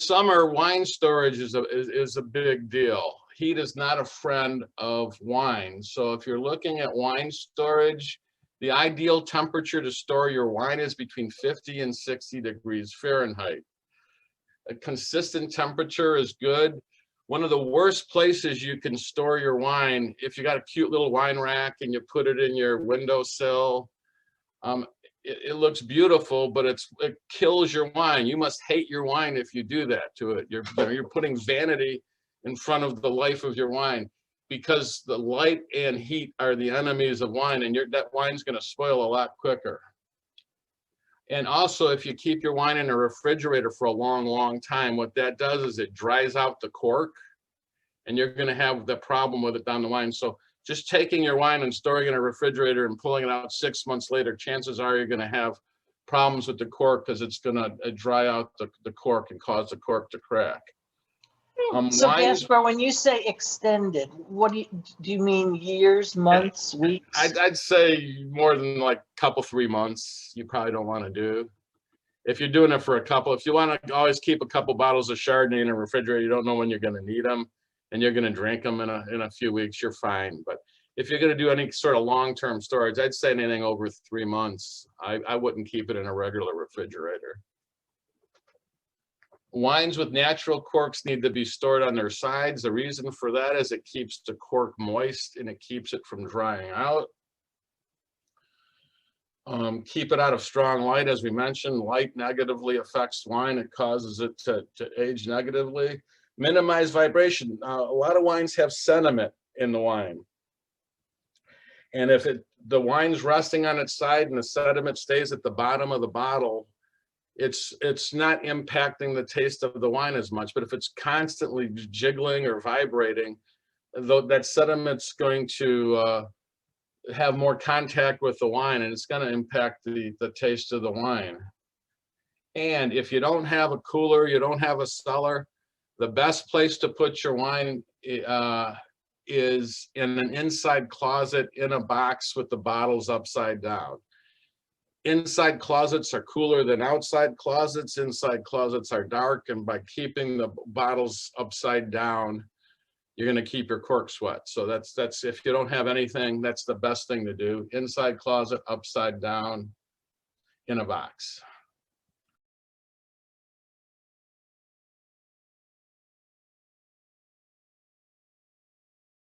summer, wine storage is a big deal. Heat is not a friend of wine. So if you're looking at wine storage, the ideal temperature to store your wine is between 50 and 60 degrees Fahrenheit. A consistent temperature is good. One of the worst places you can store your wine, if you got a cute little wine rack and you put it in your windowsill, it looks beautiful, but it kills your wine. You must hate your wine if you do that to it. You're putting vanity in front of the life of your wine, because the light and heat are the enemies of wine, and that wine's going to spoil a lot quicker. And also, if you keep your wine in a refrigerator for a long, long time, what that does is it dries out the cork, and you're going to have the problem with it down the line. So just taking your wine and storing it in a refrigerator and pulling it out 6 months later, chances are you're going to have problems with the cork, because it's going to dry out the cork and cause the cork to crack. So Gaspar, when you say extended, what do you mean? Years, months, weeks? I'd say more than like a couple, 3 months. You probably don't want to do. If you're doing it for a couple, if you want to always keep a couple bottles of Chardonnay in a refrigerator, you don't know when you're going to need them, and you're going to drink them in a few weeks, you're fine. But if you're going to do any sort of long-term storage, I'd say anything over 3 months. I wouldn't keep it in a regular refrigerator. Wines with natural corks need to be stored on their sides. The reason for that is it keeps the cork moist and it keeps it from drying out. Keep it out of strong light. As we mentioned, light negatively affects wine. It causes it to age negatively. Minimize vibration. A lot of wines have sediment in the wine. And if the wine's resting on its side and the sediment stays at the bottom of the bottle, it's not impacting the taste of the wine as much. But if it's constantly jiggling or vibrating, that sediment's going to have more contact with the wine, and it's going to impact the taste of the wine. And if you don't have a cooler, you don't have a cellar, the best place to put your wine is in an inside closet in a box with the bottles upside down. Inside closets are cooler than outside closets. Inside closets are dark, and by keeping the bottles upside down, you're going to keep your corks wet. So that's if you don't have anything, that's the best thing to do. Inside closet, upside down, in a box.